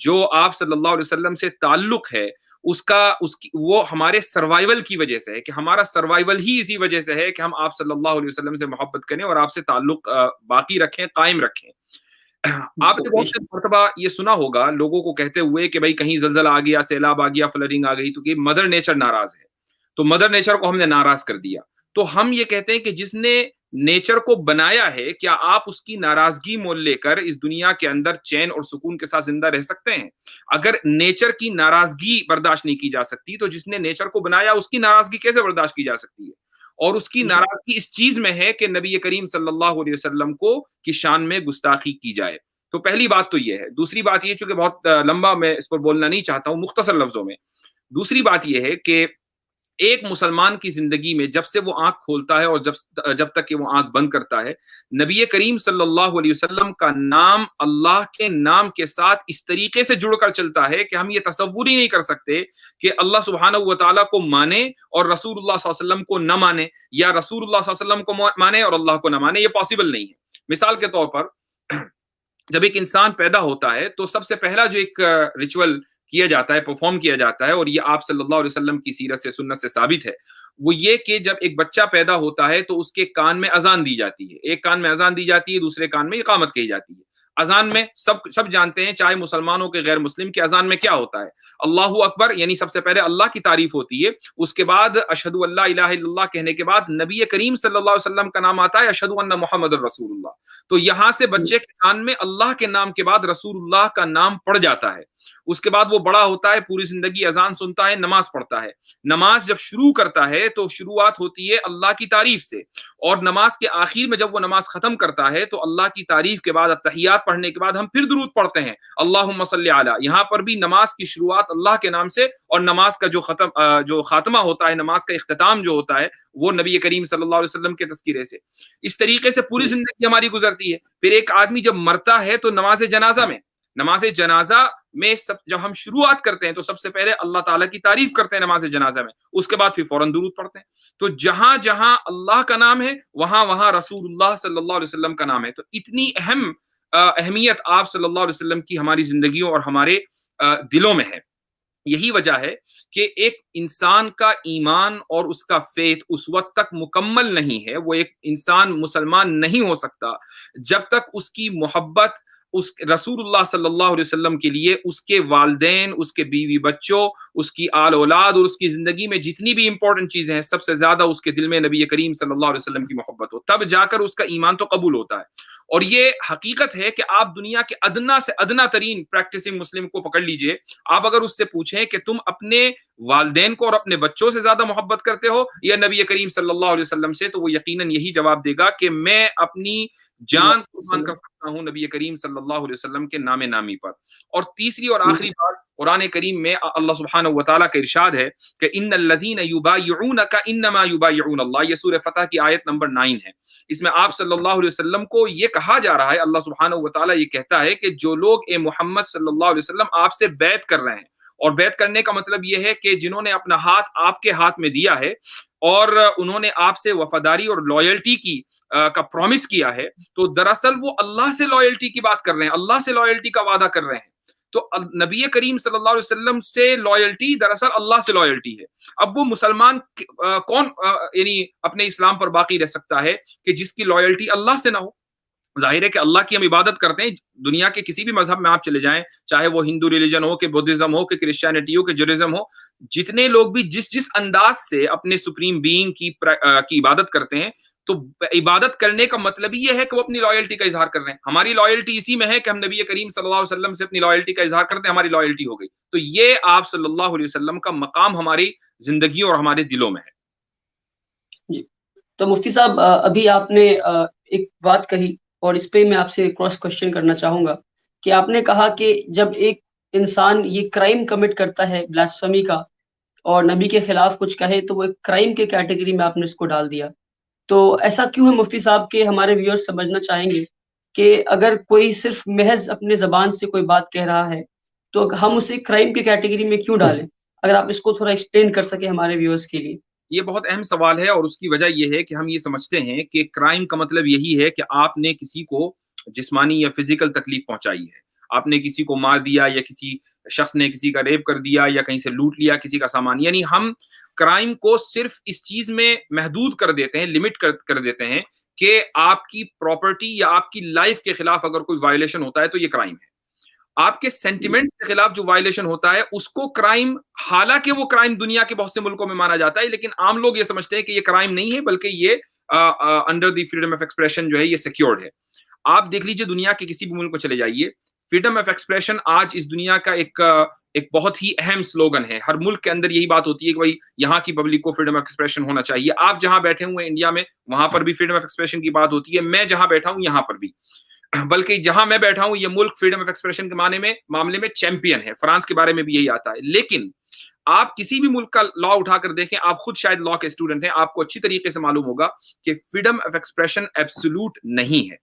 جو آپ صلی اللہ علیہ وسلم سے تعلق ہے وہ ہمارے سروائیول کی وجہ سے ہے، کہ ہمارا سروائیول ہی اسی وجہ سے ہے کہ ہم آپ صلی اللہ علیہ وسلم سے محبت کریں اور آپ سے تعلق باقی رکھیں، قائم رکھیں۔ آپ نے بہت سے مرتبہ یہ سنا ہوگا لوگوں کو کہتے ہوئے کہ بھائی کہیں زلزلہ آ گیا، سیلاب آ گیا، فلڈنگ آ گئی تو کہ مدر نیچر ناراض ہے، تو مدر نیچر کو ہم نے ناراض کر دیا۔ تو ہم یہ کہتے ہیں کہ جس نے نیچر کو بنایا ہے، کیا آپ اس کی ناراضگی مول لے کر اس دنیا کے اندر چین اور سکون کے ساتھ زندہ رہ سکتے ہیں؟ اگر نیچر کی ناراضگی برداشت نہیں کی جا سکتی تو جس نے نیچر کو بنایا اس کی ناراضگی کیسے برداشت کی جا سکتی ہے؟ اور اس کی ناراضگی اس چیز میں ہے کہ نبی کریم صلی اللہ علیہ وسلم کو کی شان میں گستاخی کی جائے۔ تو پہلی بات تو یہ ہے۔ دوسری بات یہ، چونکہ بہت لمبا میں اس پر بولنا نہیں چاہتا ہوں، مختصر لفظوں میں، دوسری بات یہ ہے کہ ایک مسلمان کی زندگی میں جب سے وہ آنکھ کھولتا ہے اور جب تک کہ وہ آنکھ بند کرتا ہے، نبی کریم صلی اللہ علیہ وسلم کا نام اللہ کے نام کے ساتھ اس طریقے سے جڑ کر چلتا ہے کہ ہم یہ تصور ہی نہیں کر سکتے کہ اللہ سبحانہ و تعالیٰ کو مانے اور رسول اللہ صلی اللہ علیہ وسلم کو نہ مانے، یا رسول اللہ صلی اللہ علیہ وسلم کو مانے اور اللہ کو نہ مانے۔ یہ پاسبل نہیں ہے۔ مثال کے طور پر جب ایک انسان پیدا ہوتا ہے تو سب سے پہلا جو ایک ریچول کیا جاتا ہے، پرفارم کیا جاتا ہے، اور یہ آپ صلی اللہ علیہ وسلم کی سیرت سے، سنت سے ثابت ہے، وہ یہ کہ جب ایک بچہ پیدا ہوتا ہے تو اس کے کان میں اذان دی جاتی ہے۔ ایک کان میں اذان دی جاتی ہے، دوسرے کان میں اقامت کہی جاتی ہے۔ اذان میں سب جانتے ہیں، چاہے مسلمانوں کے غیر مسلم، کہ اذان میں کیا ہوتا ہے؟ اللہ اکبر، یعنی سب سے پہلے اللہ کی تعریف ہوتی ہے، اس کے بعد اشہد ان لا الہ الا اللہ کہنے کے بعد نبی کریم صلی اللہ علیہ وسلم کا نام آتا ہے، اشہد ان محمد الرسول اللہ۔ تو یہاں سے بچے کے کان میں اللہ کے نام کے بعد رسول اللہ کا نام پڑ جاتا ہے۔ اس کے بعد وہ بڑا ہوتا ہے، پوری زندگی اذان سنتا ہے، نماز پڑھتا ہے۔ نماز جب شروع کرتا ہے تو شروعات ہوتی ہے اللہ کی تعریف سے، اور نماز کے آخر میں جب وہ نماز ختم کرتا ہے تو اللہ کی تعریف کے بعد، التحیات پڑھنے کے بعد ہم پھر درود پڑھتے ہیں، اللہم صلی علی۔ یہاں پر بھی نماز کی شروعات اللہ کے نام سے، اور نماز کا جو خاتمہ ہوتا ہے، نماز کا اختتام جو ہوتا ہے، وہ نبی کریم صلی اللہ علیہ وسلم کے تذکرے سے۔ اس طریقے سے پوری زندگی ہماری گزرتی ہے۔ پھر ایک آدمی جب مرتا ہے تو نماز جنازہ میں جب ہم شروعات کرتے ہیں تو سب سے پہلے اللہ تعالیٰ کی تعریف کرتے ہیں نماز جنازہ میں، اس کے بعد پھر فوراً درود پڑھتے ہیں۔ تو جہاں جہاں اللہ کا نام ہے وہاں وہاں رسول اللہ صلی اللہ علیہ وسلم کا نام ہے۔ تو اتنی اہمیت آپ صلی اللہ علیہ وسلم کی ہماری زندگیوں اور ہمارے دلوں میں ہے۔ یہی وجہ ہے کہ ایک انسان کا ایمان اور اس کا فیتھ اس وقت تک مکمل نہیں ہے، وہ ایک انسان مسلمان نہیں ہو سکتا جب تک اس کی محبت اس رسول اللہ صلی اللہ علیہ وسلم کے لیے، اس کے والدین، اس کے بیوی بچوں، اس کی آل اولاد اور اس کی زندگی میں جتنی بھی امپورٹنٹ چیزیں ہیں، سب سے زیادہ اس کے دل میں نبی کریم صلی اللہ علیہ وسلم کی محبت ہو، تب جا کر اس کا ایمان تو قبول ہوتا ہے۔ اور یہ حقیقت ہے کہ آپ دنیا کے ادنا سے ادنا ترین پریکٹسنگ مسلم کو پکڑ لیجئے، آپ اگر اس سے پوچھیں کہ تم اپنے والدین کو اور اپنے بچوں سے زیادہ محبت کرتے ہو یا نبی کریم صلی اللہ علیہ وسلم سے، تو وہ یقیناً یہی جواب دے گا کہ میں اپنی جان قربان کر سکتا ہوں نبی کریم صلی اللہ علیہ وسلم کے نام نامی پر۔ اور تیسری اور آخری بات، قرآن کریم میں اللہ سبحانہ و تعالیٰ کا ارشاد ہے کہ ان الذین یبایعونک انما یبایعون اللہ، یہ سورہ فتح کی آیت نمبر 9 ہے۔ اس میں آپ صلی اللہ علیہ وسلم کو یہ کہا جا رہا ہے، اللہ سبحانہ و تعالیٰ یہ کہتا ہے کہ جو لوگ اے محمد صلی اللہ علیہ وسلم آپ سے بیعت کر رہے ہیں، اور بیعت کرنے کا مطلب یہ ہے کہ جنہوں نے اپنا ہاتھ آپ کے ہاتھ میں دیا ہے اور انہوں نے آپ سے وفاداری اور لائلٹی کا پرومس کیا ہے، تو دراصل وہ اللہ سے لائلٹی کی بات کر رہے ہیں، اللہ سے لائلٹی کا وعدہ کر رہے ہیں۔ تو نبی کریم صلی اللہ علیہ وسلم سے لائلٹی دراصل اللہ سے لائلٹی ہے۔ اب وہ مسلمان کون یعنی اپنے اسلام پر باقی رہ سکتا ہے کہ جس کی لائلٹی اللہ سے نہ ہو؟ ظاہر ہے کہ اللہ کی ہم عبادت کرتے ہیں، دنیا کے کسی بھی مذہب میں آپ چلے جائیں، چاہے وہ ہندو ریلیجن ہو، کہ بدھزم ہو، کہ کرسچینٹی ہو، کہ جوڈیزم ہو، جتنے لوگ بھی جس انداز سے اپنے سپریم بینگ کی عبادت کرتے ہیں، تو عبادت کرنے کا مطلب یہ ہے کہ وہ اپنی لائلٹی کا اظہار کر رہے ہیں۔ ہماری لائلٹی اسی میں ہے کہ ہم نبی کریم صلی اللہ علیہ وسلم سے اپنی لائلٹی کا اظہار کرتے ہیں، ہماری لائلٹی ہو گئی۔ تو یہ آپ صلی اللہ علیہ وسلم کا مقام ہماری زندگیوں اور ہمارے دلوں میں ہے۔ جی، تو مفتی صاحب ابھی آپ نے ایک بات کہی اور اس پہ میں آپ سے کراس کوشچن کرنا چاہوں گا کہ آپ نے کہا کہ جب ایک انسان یہ کرائم کمٹ کرتا ہے بلاسفیمی کا اور نبی کے خلاف کچھ کہے تو وہ ایک کرائم کے کیٹیگری میں آپ نے اس کو ڈال دیا، تو ایسا کیوں ہے مفتی صاحب کہ ہمارے ویورز سمجھنا چاہیں گے کہ اگر کوئی صرف محض اپنے زبان سے کوئی بات کہہ رہا ہے تو ہم اسے کرائم کے کیٹیگری میں کیوں ڈالیں؟ اگر آپ اس کو تھوڑا ایکسپلین کر سکیں ہمارے ویورز کے لیے۔ یہ بہت اہم سوال ہے، اور اس کی وجہ یہ ہے کہ ہم یہ سمجھتے ہیں کہ کرائم کا مطلب یہی ہے کہ آپ نے کسی کو جسمانی یا فزیکل تکلیف پہنچائی ہے۔ آپ نے کسی کو مار دیا یا کسی شخص نے کسی کا ریپ کر دیا یا کہیں سے لوٹ لیا کسی کا سامان. یعنی ہم کرائم کو صرف اس چیز میں محدود کر دیتے ہیں, لمٹ کر دیتے ہیں کہ آپ کی پراپرٹی یا آپ کی لائف کے خلاف اگر کوئی وائلیشن ہوتا ہے تو یہ کرائم ہے. آپ کے سینٹیمنٹس کے خلاف جو وائلیشن ہوتا ہے اس کو کرائم, حالانکہ وہ کرائم دنیا کے بہت سے ملکوں میں مانا جاتا ہے, لیکن عام لوگ یہ سمجھتے ہیں کہ یہ کرائم نہیں ہے بلکہ یہ under the freedom of expression جو ہے یہ سیکیورڈ ہے. آپ دیکھ لیجیے دنیا کے کسی بھی ملک میں چلے جائیے, فریڈم آف ایکسپریشن آج اس دنیا کا ایک بہت ہی اہم سلوگن ہے. ہر ملک کے اندر یہی بات ہوتی ہے کہ بھائی یہاں کی پبلک کو فریڈم آف ایکسپریشن ہونا چاہیے. آپ جہاں بیٹھے ہوئے انڈیا میں وہاں پر بھی فریڈم آف ایکسپریشن کی بات ہوتی ہے, میں جہاں بیٹھا ہوں یہاں پر بھی, بلکہ جہاں میں بیٹھا ہوں یہ ملک فریڈم آف ایکسپریشن کے معاملے میں چیمپئن ہے. فرانس کے بارے میں بھی یہی آتا ہے. لیکن آپ کسی بھی ملک کا لا اٹھا کر دیکھیں, آپ خود شاید لا کے اسٹوڈنٹ ہیں, آپ کو اچھی طریقے سے معلوم ہوگا کہ فریڈم آف ایکسپریشن ایبسولوٹ نہیں ہے.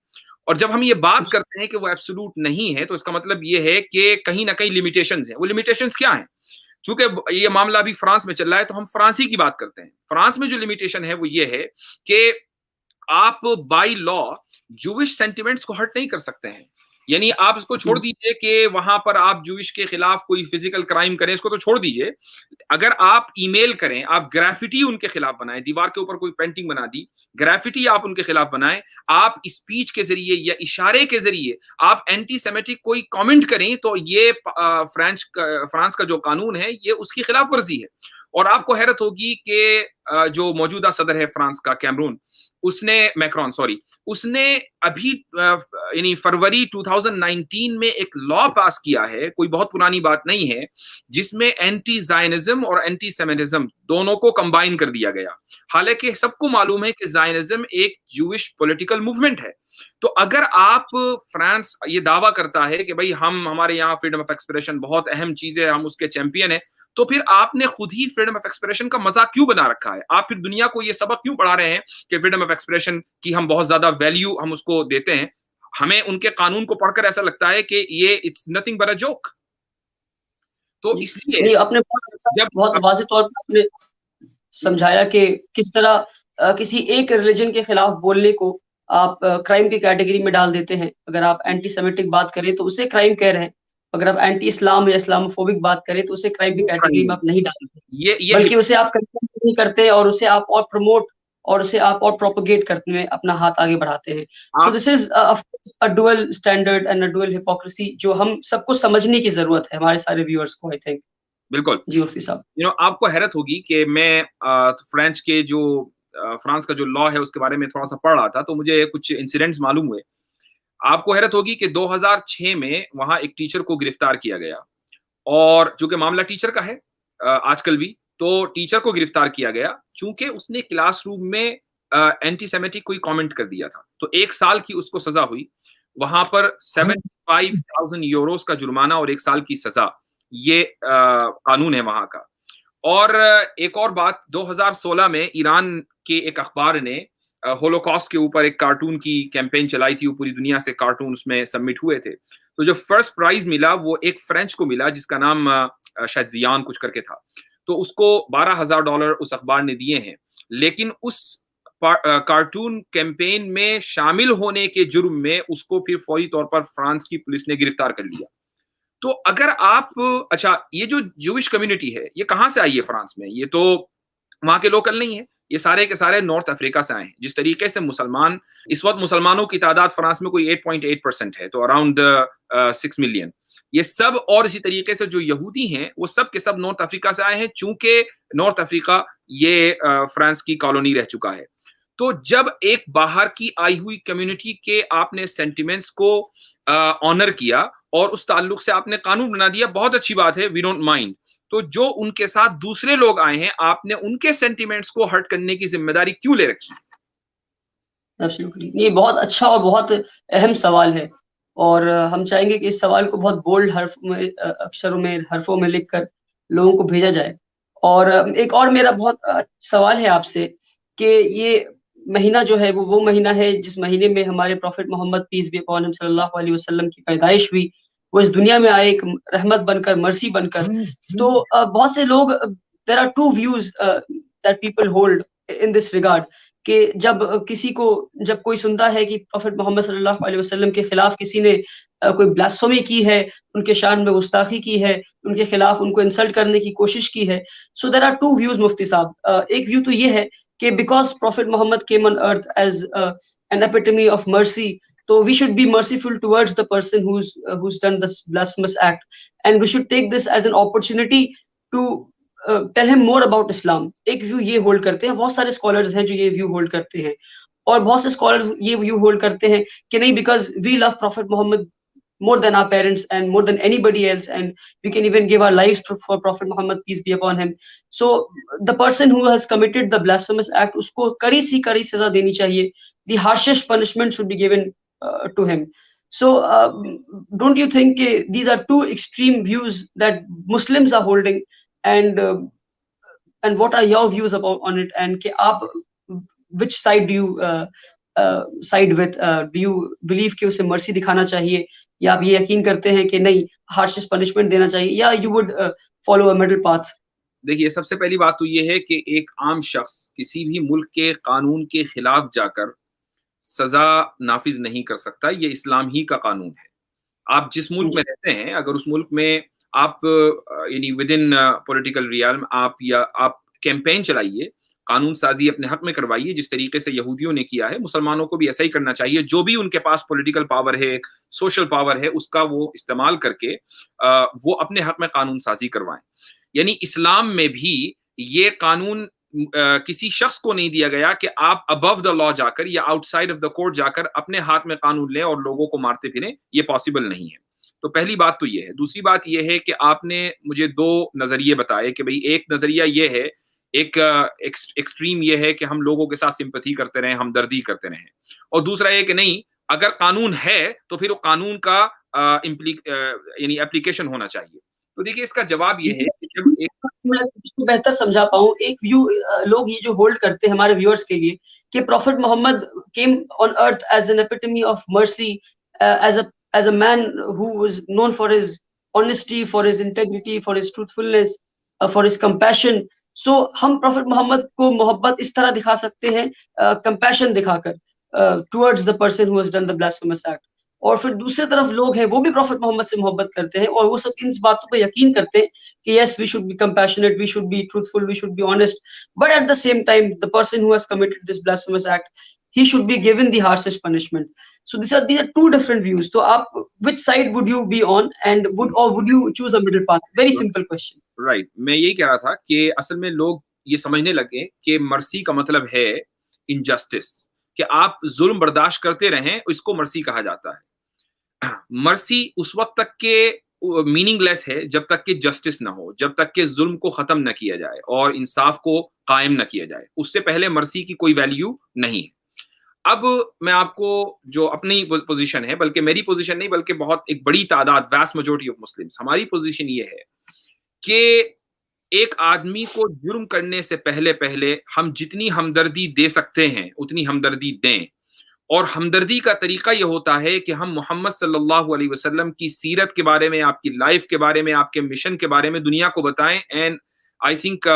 اور جب ہم یہ بات کرتے ہیں کہ وہ ایبسولوٹ نہیں ہے تو اس کا مطلب یہ ہے کہ کہیں نہ کہیں لمیٹیشنز ہیں. وہ لمیٹیشنز کیا ہیں؟ چونکہ یہ معاملہ ابھی فرانس میں چل رہا ہے تو ہم فرانسی کی بات کرتے ہیں. فرانس میں جو لمیٹیشن ہے وہ یہ ہے کہ آپ بائی لا جوش سینٹیمنٹس کو ہرٹ نہیں کر سکتے ہیں. یعنی آپ اس کو چھوڑ دیجئے کہ وہاں پر آپ جوش کے خلاف کوئی فزیکل کرائم کریں, اس کو تو چھوڑ دیجئے. اگر آپ ای میل کریں, آپ گرافٹی ان کے خلاف بنائیں, دیوار کے اوپر کوئی پینٹنگ بنا دی, گرافٹی آپ ان کے خلاف بنائیں, آپ اسپیچ کے ذریعے یا اشارے کے ذریعے آپ اینٹی سیمیٹک کوئی کامنٹ کریں تو یہ فرانس کا جو قانون ہے یہ اس کی خلاف ورزی ہے. اور آپ کو حیرت ہوگی کہ جو موجودہ صدر ہے فرانس کا کیمرون, اس نے ابھی یعنی فروری 2019 میں ایک لا پاس کیا ہے, کوئی بہت پرانی بات نہیں ہے, جس میں اینٹی زائنزم اور اینٹی سیمیٹزم دونوں کو کمبائن کر دیا گیا. حالانکہ سب کو معلوم ہے کہ زائنزم ایک جوش پولیٹیکل موومنٹ ہے. تو اگر آپ فرانس یہ دعویٰ کرتا ہے کہ بھائی ہمارے یہاں فریڈم آف ایکسپریشن بہت اہم چیز ہے, ہم اس کے چیمپئن ہیں, تو پھر آپ نے خود ہی فریڈم آف ایکسپریشن کا مذاق کیوں بنا رکھا ہے؟ آپ پھر دنیا کو یہ سبق کیوں پڑھا رہے ہیں کہ فریڈم آف ایکسپریشن کی ہم بہت زیادہ ویلیو ہم اس کو دیتے ہیں؟ ہمیں ان کے قانون کو پڑھ کر ایسا لگتا ہے کہ یہ it's nothing but a joke. تو اس لیے آپ نے بہت واضح طور پر آپ نے سمجھایا کہ کس طرح کسی ایک ریلیجن کے خلاف بولنے کو آپ کرائم کی کیٹیگری میں ڈال دیتے ہیں. اگر آپ اینٹی سیمیٹک بات کریں تو اسے کرائم کہہ رہے ہیں, اگر آپ اینٹی اسلام یا اسلاموفوبک بات کریں تو اسے کرائم کی کیٹیگری میں آپ نہیں ڈالتے, بلکہ اسے آپ نہیں کرتے اور اسے آپ اور پروموٹ اور اسے آپ اور پروپیگیٹ کرنے میں اپنا ہاتھ آگے بڑھاتے ہیں. سو دس از a dual standard and a dual hypocrisy جو ہم سب کو سمجھنے کی ضرورت ہے, ہمارے سارے ویورز کو. I think بالکل جی عرفی صاحب, آپ کو حیرت ہوگی کہ میں فرانس کا جو لا ہے اس کے بارے میں تھوڑا سا پڑھ رہا تھا تو مجھے کچھ انسیڈنٹس معلوم ہوئے. آپ کو حیرت ہوگی کہ 2006 میں وہاں ایک ٹیچر کو گرفتار کیا گیا, اور چونکہ معاملہ ٹیچر کا ہے آج کل بھی, تو ٹیچر کو گرفتار کیا گیا چونکہ اس نے کلاس روم میں اینٹی سیمیٹک کوئی کامنٹ کر دیا تھا. تو 1 سال کی اس کو سزا ہوئی. وہاں پر 75,000 یوروز کا جرمانہ اور 1 سال کی سزا, یہ قانون ہے وہاں کا. اور ایک اور بات, 2016 میں ایران کے ایک اخبار نے ہولوکاسٹ کے اوپر ایک کارٹون کی کیمپین چلائی تھی. وہ پوری دنیا سے کارٹون اس میں سبمٹ ہوئے تھے. تو جو فرسٹ پرائز ملا وہ ایک فرینچ کو ملا جس کا نام شاید زیان کچھ کر کے تھا. تو اس کو $12,000 اس اخبار نے دیے ہیں. لیکن اس کارٹون کیمپین میں شامل ہونے کے جرم میں اس کو پھر فوری طور پر فرانس کی پولیس نے گرفتار کر لیا. تو اگر آپ اچھا, یہ جو جوش کمیونٹی ہے یہ کہاں سے آئی ہے فرانس میں؟ یہ تو وہاں کے لوکل نہیں ہے, یہ سارے کے سارے نارتھ افریقہ سے آئے ہیں. جس طریقے سے مسلمان اس وقت مسلمانوں کی تعداد فرانس میں کوئی 8.8% ہے, تو اراؤنڈ 6 ملین. یہ سب اور اسی طریقے سے جو یہودی ہیں وہ سب کے سب نارتھ افریقہ سے آئے ہیں, چونکہ نارتھ افریقہ یہ فرانس کی کالونی رہ چکا ہے. تو جب ایک باہر کی آئی ہوئی کمیونٹی کے آپ نے سینٹیمنٹس کو آنر کیا اور اس تعلق سے آپ نے قانون بنا دیا, بہت اچھی بات ہے, وی ڈونٹ مائنڈ. تو جو ان کے ساتھ دوسرے لوگ آئے ہیں آپ نے ان کے سینٹیمنٹس کو ہرٹ کرنے کی ذمہ داری کیوں لے رکھی؟ یہ بہت اچھا اور بہت اہم سوال ہے, اور ہم چاہیں گے کہ اس سوال کو بہت بولڈ حرفوں میں لکھ کر لوگوں کو بھیجا جائے. اور ایک اور میرا بہت سوال ہے آپ سے کہ یہ مہینہ جو ہے وہ مہینہ ہے جس مہینے میں ہمارے prophet Muhammad peace be upon him صلی اللہ علیہ وسلم کی پیدائش ہوئی. وہ اس دنیا میں آئے ایک رحمت بن کر, مرسی بن کر. تو بہت سے لوگ, there are two views that people hold in this regard, کہ جب کوئی سنتا ہے کہ پروفٹ محمد صلی اللہ علیہ وسلم کے خلاف کسی نے کوئی بلاسفمی کی ہے، ان کے شان میں گستاخی کی ہے، ان کے خلاف ان کو انسلٹ کرنے کی کوشش کی ہے. So there are two views مفتی صاحب. ایک ویو تو یہ ہے کہ because prophet Muhammad came on earth as an epitome of mercy, so we should be merciful towards the person who's done this blasphemous act, and we should take this as an opportunity to tell him more about Islam. ایک view یہ hold کرتے ہیں، بہت سارے scholars ہیں جو یہ view hold کرتے ہیں، اور بہت سے اسکالرز یہ ویو ہولڈ کرتے ہیں کہ نہیں، because we love prophet Muhammad more than our parents and more than anybody else, and we can even give our lives for Prophet Muhammad, peace be upon him. So the person who has committed the blasphemous act, usko kari saza deni chahiye. The harshest punishment should be given to him. So don't you think these are two extreme views that Muslims are holding, and what are your views on it, and which side do you side with? Do you believe کہ اسے مرسی دکھانا چاہیے، یا آپ یہ یقین کرتے ہیں کہ نہیں، ہارشسٹ پنشمنٹ دینا چاہیے، یا you would follow a middle path? دیکھیے، سب سے پہلی بات تو یہ ہے کہ ایک عام شخص کسی بھی ملک کے قانون کے خلاف جا کر سزا نافذ نہیں کر سکتا. یہ اسلام ہی کا قانون ہے. آپ جس ملک میں رہتے ہیں، اگر اس ملک میں آپ یعنی ود ان پولیٹیکل ریالم آپ کیمپین چلائیے، قانون سازی اپنے حق میں کروائیے، جس طریقے سے یہودیوں نے کیا ہے. مسلمانوں کو بھی ایسا ہی کرنا چاہیے. جو بھی ان کے پاس پولیٹیکل پاور ہے، سوشل پاور ہے، اس کا وہ استعمال کر کے وہ اپنے حق میں قانون سازی کروائیں. یعنی اسلام میں بھی یہ قانون کسی شخص کو نہیں دیا گیا کہ آپ ابو دا لا جا کر یا out side of the court جا کر اپنے ہاتھ میں قانون لیں اور لوگوں کو مارتے پھریں. یہ پاسبل نہیں ہے. تو پہلی بات تو یہ ہے. دوسری بات یہ ہے کہ آپ نے مجھے دو نظریے بتائے کہ بھئی ایک نظریہ یہ ہے، ایک ایکسٹریم یہ ہے کہ ہم لوگوں کے ساتھ سمپتھی کرتے رہیں، ہمدردی کرتے رہیں، اور دوسرا یہ کہ نہیں، اگر قانون ہے تو پھر وہ قانون کا یعنی اپلیکیشن ہونا چاہیے. تو دیکھیے، اس کا جواب یہ ہے کہ جب میں اس کو بہتر سمجھا پاؤں، ایک ویو لوگ یہ جو ہولڈ کرتے ہیں ہمارے ویورز کے لیے کہ prophet Muhammad came on earth as an epitome of mercy, as a man who was known for his honesty, for his integrity, for his truthfulness, for his compassion. سو ہم پروفٹ محمد کو محبت اس طرح دکھا سکتے ہیں، کمپیشن دکھا کر towards the person who has done the blasphemous act. اور پھر دوسری طرف لوگ ہیں، وہ بھی پروفٹ محمد سے محبت کرتے ہیں، اور وہ سب ان باتوں پہ یقین کرتے ہیں کہ yes, we should be compassionate, we should be truthful, we should be honest, but at the same time the person who has committed this blasphemous act, he should be given the harshest punishment. So these are two different views. So which side would you be on, and would you choose a middle path? Very simple question. Right. میں یہی کہہ رہا تھا کہ اصل میں لوگ یہ سمجھنے لگے کہ مرسی کا مطلب ہے انجسٹس، کہ آپ ظلم برداشت کرتے رہیں، اس کو مرسی کہا جاتا ہے. مرسی اس وقت تک کہ میننگ لیس ہے جب تک کہ جسٹس نہ ہو، جب تک کہ ظلم کو ختم نہ کیا جائے اور انصاف کو قائم نہ کیا جائے. اس سے پہلے مرسی کی کوئی ویلیو نہیں ہے. اب میں آپ کو جو اپنی پوزیشن ہے، بلکہ میری پوزیشن نہیں، بلکہ بہت ایک بڑی تعداد، ویسٹ میجورٹی آف مسلمس، ہماری پوزیشن یہ ہے کہ ایک آدمی کو جرم کرنے سے پہلے ہم جتنی ہمدردی دے سکتے ہیں اتنی ہمدردی دیں. اور ہمدردی کا طریقہ یہ ہوتا ہے کہ ہم محمد صلی اللہ علیہ وسلم کی سیرت کے بارے میں، آپ کی لائف کے بارے میں، آپ کے مشن کے بارے میں دنیا کو بتائیں. And I think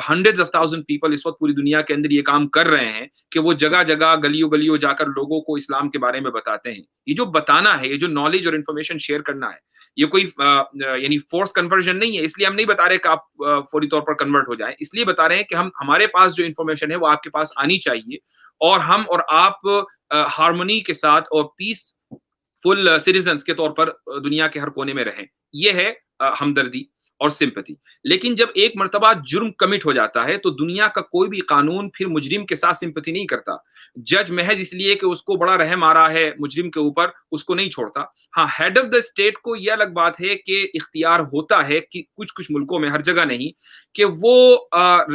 hundreds of thousand people اس وقت پوری دنیا کے اندر یہ کام کر رہے ہیں کہ وہ جگہ جگہ، گلیوں جا کر لوگوں کو اسلام کے بارے میں بتاتے ہیں. یہ جو بتانا ہے، یہ جو نالج اور انفارمیشن شیئر کرنا ہے، یہ کوئی یعنی فورس کنورژن نہیں ہے. اس لیے ہم نہیں بتا رہے کہ آپ فوری طور پر کنورٹ ہو جائیں. اس لیے بتا رہے ہیں کہ ہمارے پاس جو انفارمیشن ہے وہ آپ کے پاس آنی چاہیے، اور ہم اور آپ ہارمونی کے ساتھ اور پیس فل سٹیزنز کے طور پر دنیا کے ہر کونے میں رہیں. یہ ہے ہمدردی اور سمپتھی. لیکن جب ایک مرتبہ جرم کمٹ ہو جاتا ہے تو دنیا کا کوئی بھی قانون پھر مجرم کے ساتھ سمپتھی نہیں کرتا. جج محض اس لیے کہ اس کو بڑا رحم آ رہا ہے مجرم کے اوپر، اس کو نہیں چھوڑتا. ہاں، ہیڈ آف دا اسٹیٹ کو یہ الگ بات ہے کہ اختیار ہوتا ہے کہ کچھ ملکوں میں، ہر جگہ نہیں، کہ وہ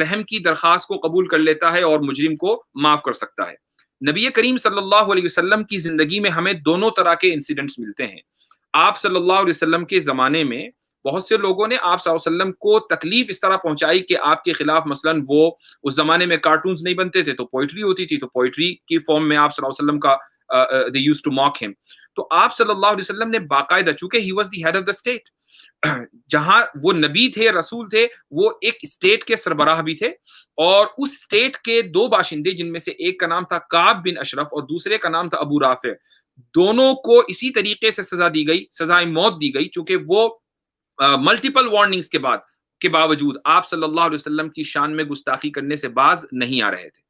رحم کی درخواست کو قبول کر لیتا ہے اور مجرم کو معاف کر سکتا ہے. نبی کریم صلی اللہ علیہ وسلم کی زندگی میں ہمیں دونوں طرح کے انسیڈنٹس ملتے ہیں. آپ صلی اللہ علیہ وسلم کے زمانے میں بہت سے لوگوں نے آپ صلی اللہ علیہ وسلم کو تکلیف اس طرح پہنچائی کہ آپ کے خلاف مثلاً وہ اس زمانے میں کارٹونز نہیں بنتے تھے تو پوئٹری ہوتی تھی، تو پوئٹری کی فارم میں آپ صلی اللہ علیہ وسلم کا they used to mock him. تو آپ صلی اللہ علیہ وسلم نے باقاعدہ، چونکہ he was the head of the state، جہاں وہ نبی تھے، رسول تھے، وہ ایک اسٹیٹ کے سربراہ بھی تھے، اور اس اسٹیٹ کے 2 باشندے جن میں سے ایک کا نام تھا کعب بن اشرف اور دوسرے کا نام تھا ابو رافع، دونوں کو اسی طریقے سے سزا دی گئی، سزائے موت دی گئی، چونکہ وہ ملٹیپل وارننگز کے باوجود آپ صلی اللہ علیہ وسلم کی شان میں گستاخی کرنے سے باز نہیں آ رہے تھے.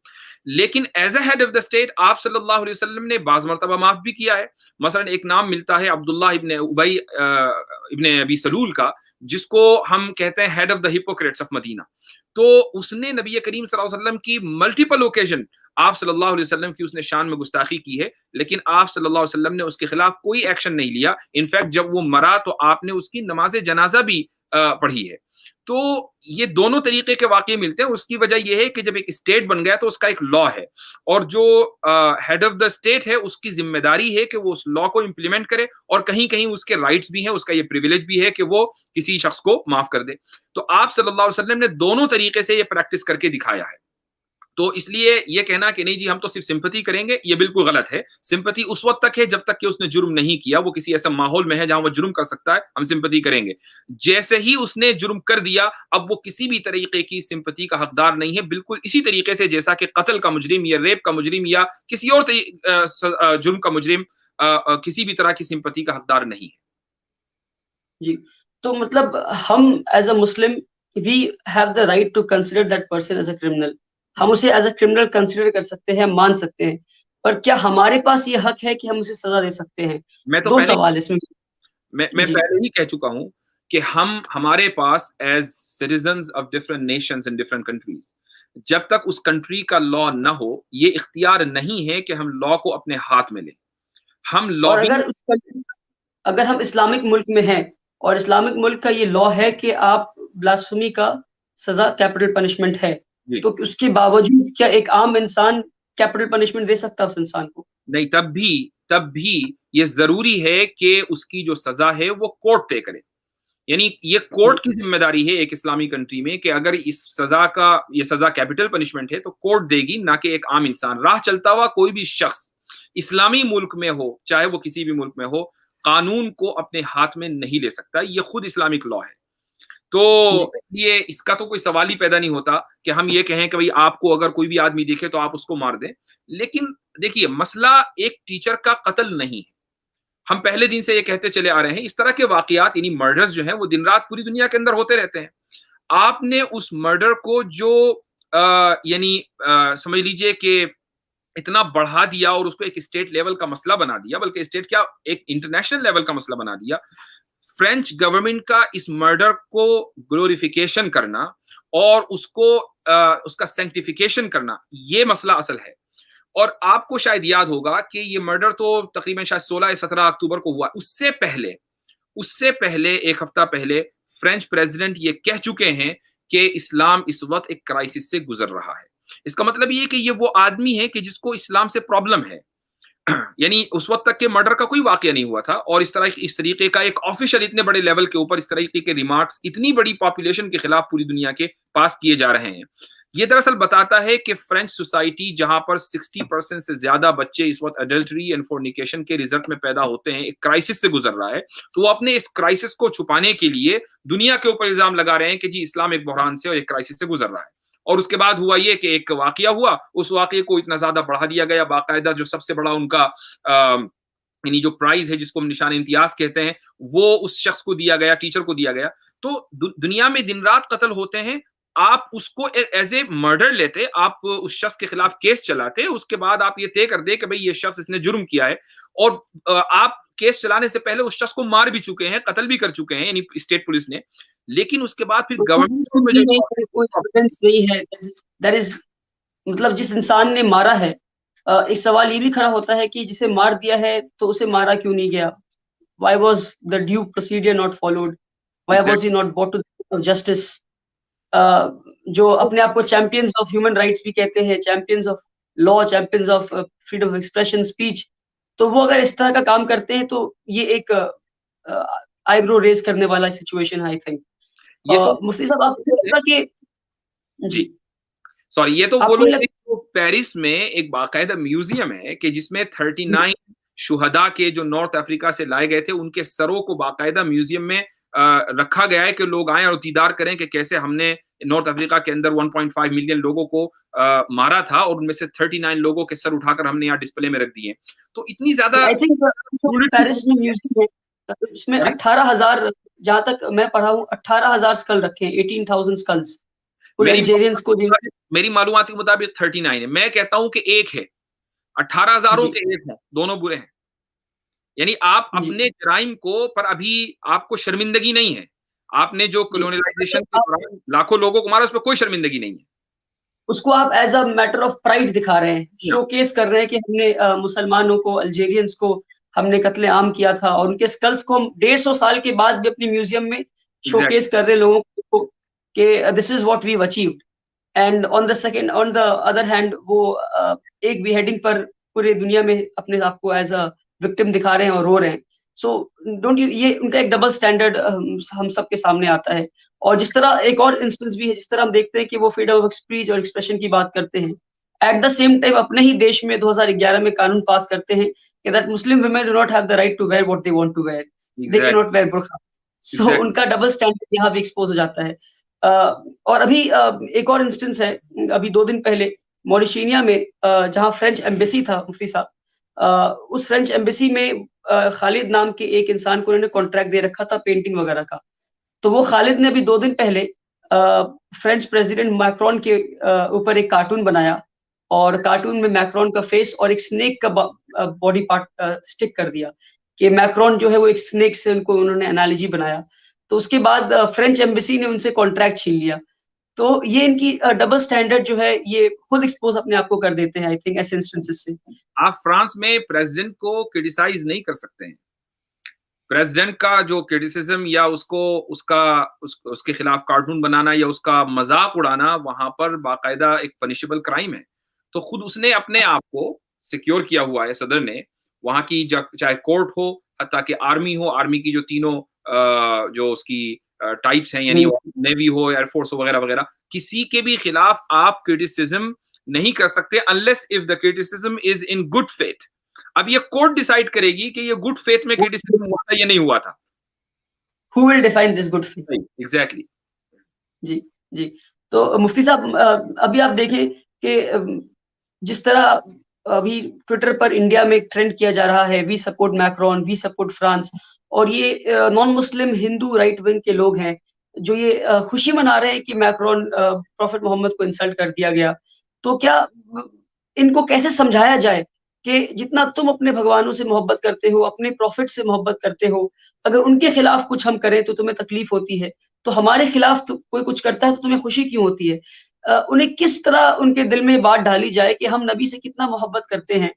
لیکن as a head of the state آپ صلی اللہ علیہ وسلم نے بعض مرتبہ معاف بھی کیا ہے. مثلا ایک نام ملتا ہے عبداللہ ابن ابی ابن ابی سلول کا، جس کو ہم کہتے ہیں head of the hypocrites of Medina. تو اس نے نبی کریم صلی اللہ علیہ وسلم کی ملٹیپل اوکیزن آپ صلی اللہ علیہ وسلم کی اس نے شان میں گستاخی کی ہے، لیکن آپ صلی اللہ علیہ وسلم نے اس کے خلاف کوئی ایکشن نہیں لیا. انفیکٹ جب وہ مرا تو آپ نے اس کی نماز جنازہ بھی پڑھی ہے. تو یہ دونوں طریقے کے واقعے ملتے ہیں. اس کی وجہ یہ ہے کہ جب ایک اسٹیٹ بن گیا تو اس کا ایک لا ہے، اور جو ہیڈ آف دا اسٹیٹ ہے اس کی ذمہ داری ہے کہ وہ اس لا کو امپلیمنٹ کرے، اور کہیں کہیں اس کے رائٹس بھی ہیں، اس کا یہ پریویلیج بھی ہے کہ وہ کسی شخص کو معاف کر دے. تو آپ صلی اللہ علیہ وسلم نے دونوں طریقے سے یہ پریکٹس کر کے دکھایا ہے. تو اس لیے یہ کہنا کہ نہیں جی ہم تو صرف سمپتھی کریں گے، یہ بالکل غلط ہے. سمپتھی اس وقت تک ہے جب تک کہ اس نے جرم نہیں کیا، وہ کسی ایسا ماحول میں ہے جہاں وہ جرم کر سکتا ہے، ہم سمپتھی کریں گے. جیسے ہی اس نے جرم کر دیا اب وہ کسی بھی طریقے کی سمپتھی کا حقدار نہیں ہے، بالکل اسی طریقے سے جیسا کہ قتل کا مجرم یا ریپ کا مجرم یا کسی اور جرم کا مجرم کسی بھی طرح کی سمپتھی کا حقدار نہیں ہے. جی تو مطلب ہم as a Muslim we have the right to consider that person as a criminal. ہم اسے ایز اے کرمنل کنسیڈر کر سکتے ہیں، مان سکتے ہیں، پر کیا ہمارے پاس یہ حق ہے کہ ہم اسے سزا دے سکتے ہیں؟ میں تو دو سوال اس میں. میں پہلے ہی کہہ چکا ہوں کہ ہمارے پاس as citizens of different nations in different countries, جب تک اس کنٹری کا لا نہ ہو یہ اختیار نہیں ہے کہ ہم لا کو اپنے ہاتھ میں لیں. ہم لا اور اگر ہم اسلامک ملک میں ہیں اور اسلامک ملک کا یہ لا ہے کہ آپ بلاسفمی کا سزا کیپٹل پنشمنٹ ہے، تو اس کے باوجود کیا ایک عام انسان کیپٹل پنشمنٹ دے سکتا ہے اس انسان کو؟ نہیں، تب بھی یہ ضروری ہے کہ اس کی جو سزا ہے وہ کورٹ طے کرے. یعنی یہ کورٹ کی ذمہ داری ہے ایک اسلامی کنٹری میں کہ اگر اس یہ سزا کیپٹل پنشمنٹ ہے تو کورٹ دے گی، نہ کہ ایک عام انسان. راہ چلتا ہوا کوئی بھی شخص اسلامی ملک میں ہو چاہے وہ کسی بھی ملک میں ہو قانون کو اپنے ہاتھ میں نہیں لے سکتا. یہ خود اسلامک لا ہے. تو یہ اس کا تو کوئی سوال ہی پیدا نہیں ہوتا کہ ہم یہ کہیں کہ بھئی آپ کو اگر کوئی بھی آدمی دیکھے تو آپ اس کو مار دیں. لیکن دیکھیے مسئلہ ایک ٹیچر کا قتل نہیں ہے. ہم پہلے دن سے یہ کہتے چلے آ رہے ہیں اس طرح کے واقعات یعنی مرڈرز جو ہیں وہ دن رات پوری دنیا کے اندر ہوتے رہتے ہیں. آپ نے اس مرڈر کو جو یعنی سمجھ لیجئے کہ اتنا بڑھا دیا اور اس کو ایک اسٹیٹ لیول کا مسئلہ بنا دیا، بلکہ اسٹیٹ کیا ایک انٹرنیشنل لیول کا مسئلہ بنا دیا. فرینچ گورنمنٹ کا اس مرڈر کو گلوریفیکیشن کرنا اور اس کا سینکٹیفیکیشن کرنا یہ مسئلہ اصل ہے. اور آپ کو شاید یاد ہوگا کہ یہ مرڈر تو تقریباً شاید 16 یا 17 اکتوبر کو ہوا. اس سے پہلے ایک ہفتہ پہلے فرینچ پریزیڈنٹ یہ کہہ چکے ہیں کہ اسلام اس وقت ایک کرائسس سے گزر رہا ہے. اس کا مطلب یہ کہ یہ وہ آدمی ہے کہ جس کو اسلام سے پرابلم ہے. یعنی اس وقت تک کہ مرڈر کا کوئی واقعہ نہیں ہوا تھا اور اس طریقے کا ایک آفیشل اتنے بڑے لیول کے اوپر اس طریقے کے ریمارکس اتنی بڑی پاپولیشن کے خلاف پوری دنیا کے پاس کیے جا رہے ہیں. یہ دراصل بتاتا ہے کہ فرینچ سوسائٹی جہاں پر 60% سے زیادہ بچے اس وقت ایڈلٹری اینڈ فورنیکیشن کے رزلٹ میں پیدا ہوتے ہیں ایک کرائسس سے گزر رہا ہے. تو وہ اپنے اس کرائسس کو چھپانے کے لیے دنیا کے اوپر الزام لگا رہے ہیں کہ جی اسلام ایک بحران سے اور ایک کرائسس سے گزر رہا ہے. اور اس کے بعد ہوا یہ کہ ایک واقعہ ہوا، اس واقعے کو اتنا زیادہ بڑھا دیا گیا، باقاعدہ جو سب سے بڑا ان کا یعنی جو پرائز ہے جس کو ہم نشان امتیاز کہتے ہیں وہ اس شخص کو دیا گیا، ٹیچر کو دیا گیا. تو دنیا میں دن رات قتل ہوتے ہیں. آپ اس کو ایز اے مرڈر لیتے، آپ اس شخص کے خلاف کیس چلاتے، اس کے بعد آپ یہ طے کر دے کہ بھئی یہ شخص اس نے جرم کیا ہے، اور آپ کیس چلانے سے پہلے اس شخص کو مار بھی چکے ہیں، قتل بھی کر چکے ہیں یعنی اسٹیٹ پولیس نے. لیکن اس کے بعد پھر گورنمنٹ کوئی ایویڈنس نہیں ہے. دیٹ از مطلب جس انسان نے مارا ہے، ایک سوال یہ بھی کھڑا ہوتا ہے کہ جسے مار دیا ہے تو اسے مارا کیوں نہیں گیا؟ Why was the due procedure not followed? Why was he not brought to the justice? جو اپنے آپ کو چیمپئنز آف ہیومن رائٹس بھی کہتے ہیں، champions of law, champions of freedom of expression, speech, تو وہ اگر اس طرح کا کام کرتے ہیں تو یہ ایک آئی برو ریز کرنے والا سچویشن ہے. آئی تھنک مفتی صاحب آپ کو لگتا کہ جی سوری یہ تو وہ لوگ پیرس میں ایک باقاعدہ میوزیم ہے کہ جس میں 39 شہداء کے جو نارتھ افریقہ سے لائے گئے تھے ان کے سروں کو باقاعدہ میوزیم میں رکھا گیا ہے کہ لوگ آئیں اور دیدار کریں کہ کیسے ہم نے نارتھ افریقہ کے اندر 1.5 ملین لوگوں کو مارا تھا اور ان میں سے 39 لوگوں کے سر اٹھا کر ہم نے یہاں ڈسپلے میں رکھ دیے. تو اتنی زیادہ آئی تھنک پیرس میں میوزیم ہے, اس میں 18,000, جہاں تک میں پڑھا ہوں 18,000 اسکل رکھے ہیں, 18,000 اسکلز الجیرینس کو. میری معلومات کے مطابق 39 ہے. میں کہتا ہوں کہ ایک ہے, 18,000 کے ایک ہیں, دونوں برے ہیں. یعنی آپ اپنے جرائم کو پر ابھی آپ کو شرمندگی نہیں ہے. آپ نے جو کولونیلائزیشن کے دوران لاکھوں لوگوں کو مارا اس پہ کوئی شرمندگی نہیں ہے. اس کو آپ as a matter of pride دکھا رہے ہیں, شو کیس کر رہے ہیں کہ ہم نے مسلمانوں کو, الجیرینس کو ہم نے قتل عام کیا تھا, اور ان کے اسکلز کو ہم 150 سال کے بعد بھی اپنی میوزیم میں شو کیس کر رہے ہیں لوگوں کو کہ this is what we've achieved. And on the other hand وہ ایک بھی ہیڈنگ پر پورے دنیا میں اپنے آپ کو ایز اے وکٹم دکھا رہے ہیں اور رو رہے ہیں. سو ڈونٹ یو, یہ ان کا ایک ڈبل اسٹینڈرڈ ہم سب کے سامنے آتا ہے. اور جس طرح ایک اور انسٹنس بھی ہے, جس طرح ہم دیکھتے ہیں کہ وہ فریڈم آف اسپیچ اور ایکسپریشن کی بات کرتے ہیں, ایٹ دا سیم ٹائم اپنے ہی دیش میں 2011 میں قانون پاس کرتے ہیں کہ that Muslim women do not have the right to wear what they want to wear. They cannot wear burqa. So ان کا ڈبل اسٹینڈرڈ یہاں بھی ایکسپوز ہو جاتا ہے. اور ابھی ایک اور انسٹنس ہے, ابھی 2 دن پہلے موریشینیا میں جہاں فرینچ ایمبیسی تھا, مفتی صاحب, اس فرینچ ایمبیسی میں خالد نام کے ایک انسان کو انہوں نے کانٹریکٹ دے رکھا تھا پینٹنگ وغیرہ کا. تو وہ خالد نے ابھی 2 دن پہلے فرینچ پریزیڈنٹ میکرون کے اوپر ایک کارٹون بنایا, اور کارٹون میں میکرون کا فیس اور ایک سنیک کا باڈی پارٹ سٹک کر دیا کہ میکرون جو ہے وہ ایک سنیک سے انہوں نے انالوجی بنایا. تو اس کے بعد فرینچ ایمبیسی نے ان سے کانٹریکٹ چھین لیا. تو یہ ان کی ڈبل سٹینڈرڈ جو ہے یہ خود ایکسپوز اپنے آپ کو کر دیتے ہیں, آئی تھنک ایسے انسٹنسز سے. آپ فرانس میں پریزیڈنٹ کو کرٹیسائز نہیں کر سکتے ہیں. پریزیڈنٹ کا جو کرٹیسزم یا اس کے خلاف کارٹون بنانا یا اس کا مذاق اڑانا وہاں پر باقاعدہ ایک پنشیبل کرائم ہے. تو خود اس نے اپنے آپ کو سیکیور کیا ہوا ہے, صدر نے, وہاں کی چاہے کورٹ ہو, حتیٰ کہ آرمی ہو, آرمی کی جو تینوں جو اس کی ٹائپس ہیں, یعنی نیوی ہو, ایئر فورس ہو, وغیرہ وغیرہ, کسی کے بھی خلاف آپ کرٹیسزم نہیں کر سکتے unless if the criticism is in good faith. اب یہ کورٹ ڈیسائیڈ کرے گی کہ یہ گڈ فیتھ میں کرٹیسزم ہوا تھا یا نہیں ہوا تھا. Who will define this good faith? Exactly. جی. تو مفتی صاحب ابھی آپ دیکھیں کہ جس طرح ابھی ٹویٹر پر انڈیا میں ایک ٹرینڈ کیا جا رہا ہے, we support Macron, we support France, اور یہ نان مسلم ہندو رائٹ ونگ کے لوگ ہیں جو یہ خوشی منا رہے ہیں کہ میکرون پروفٹ محمد کو انسلٹ کر دیا گیا. تو کیا ان کو کیسے سمجھایا جائے کہ جتنا تم اپنے بھگوانوں سے محبت کرتے ہو, اپنے پروفٹ سے محبت کرتے ہو, اگر ان کے خلاف کچھ ہم کریں تو تمہیں تکلیف ہوتی ہے, تو ہمارے خلاف کوئی کچھ کرتا ہے تو تمہیں خوشی کیوں ہوتی ہے؟ انہیں کس طرح ان کے دل میں بات ڈالی جائے کہ ہم نبی سے کتنا محبت کرتے ہیں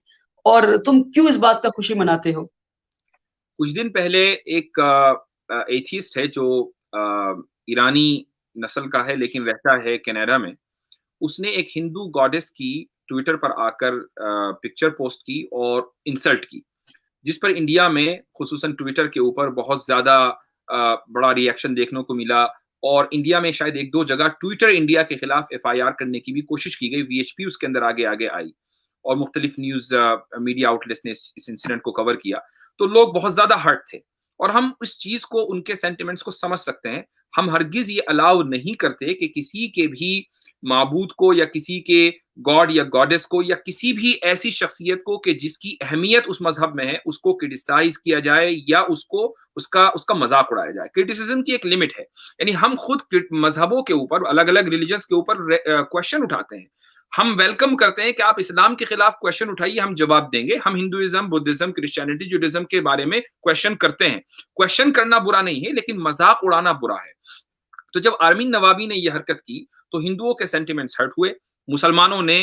اور تم کیوں اس بات کا خوشی مناتے ہو؟ کچھ دن پہلے ایک ایتھیسٹ ہے جو ایرانی نسل کا ہے لیکن رہتا ہے کینیڈا میں. اس نے ایک ہندو گاڈس کی ٹویٹر پر آ کر پکچر پوسٹ کی اور انسلٹ کی, جس پر انڈیا میں خصوصاً ٹویٹر کے اوپر بہت زیادہ بڑا ری ایکشن دیکھنے کو ملا. اور انڈیا میں شاید 1-2 جگہ ٹویٹر انڈیا کے خلاف FIR کرنے کی بھی کوشش کی گئی. VHP اس کے اندر آگے آئی اور مختلف نیوز میڈیا آؤٹ لیٹس نے اس انسیڈنٹ کو کور کیا. تو لوگ بہت زیادہ ہرٹ تھے, اور ہم اس چیز کو, ان کے سینٹیمنٹس کو سمجھ سکتے ہیں. ہم ہرگز یہ الاؤ نہیں کرتے کہ کسی کے بھی معبود کو یا کسی کے گاڈ یا گاڈس کو یا کسی بھی ایسی شخصیت کو کہ جس کی اہمیت اس مذہب میں ہے اس کو کرٹیسائز کیا جائے یا اس کا مذاق اڑایا جائے. کرٹیسزم کی ایک لمٹ ہے. یعنی ہم خود مذہبوں کے اوپر, الگ الگ ریلیجنس کے اوپر کویشچن اٹھاتے ہیں. ہم ویلکم کرتے ہیں کہ آپ اسلام کے خلاف کویشچن اٹھائیے, ہم جواب دیں گے. ہم ہندوازم, بدھزم, کرسچینٹی, جوڈازم کے بارے میں کویشچن کرتے ہیں. کویشچن کرنا برا نہیں ہے, لیکن مذاق اڑانا برا ہے. تو جب آرمین نوابی نے یہ حرکت کی تو ہندوؤں کے سینٹیمنٹس ہرٹ ہوئے. مسلمانوں نے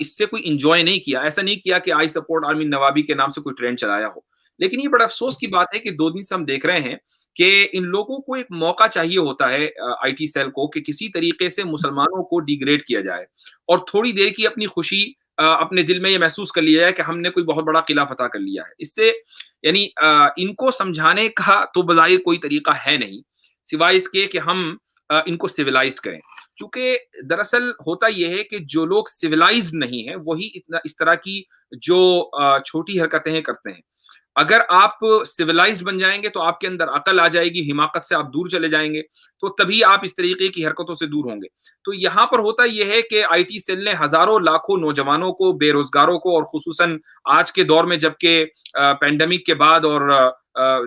اس سے کوئی انجوائے نہیں کیا. ایسا نہیں کیا کہ آئی سپورٹ آرمین نوابی کے نام سے کوئی ٹرینڈ چلایا ہو. لیکن یہ بڑا افسوس کی بات ہے کہ 2 دن سے ہم دیکھ رہے ہیں کہ ان لوگوں کو ایک موقع چاہیے ہوتا ہے IT سیل کو کہ کسی طریقے سے مسلمانوں کو ڈیگریڈ کیا جائے اور تھوڑی دیر کی اپنی خوشی اپنے دل میں یہ محسوس کر لیا جائے کہ ہم نے کوئی بہت بڑا قلعہ فتح کر لیا ہے. اس سے یعنی ان کو سمجھانے کا تو بظاہر کوئی طریقہ ہے نہیں سوائے اس کے کہ ہم ان کو سویلائزڈ کریں. چونکہ دراصل ہوتا یہ ہے کہ جو لوگ سویلائزڈ نہیں ہیں وہی اس طرح کی جو چھوٹی حرکتیں کرتے ہیں. اگر آپ سویلائزڈ بن جائیں گے تو آپ کے اندر عقل آ جائے گی، حماقت سے آپ دور چلے جائیں گے، تو تبھی آپ اس طریقے کی حرکتوں سے دور ہوں گے. تو یہاں پر ہوتا یہ ہے کہ آئی ٹی سیل نے ہزاروں لاکھوں نوجوانوں کو، بے روزگاروں کو، اور خصوصاً آج کے دور میں جبکہ پینڈیمک کے بعد اور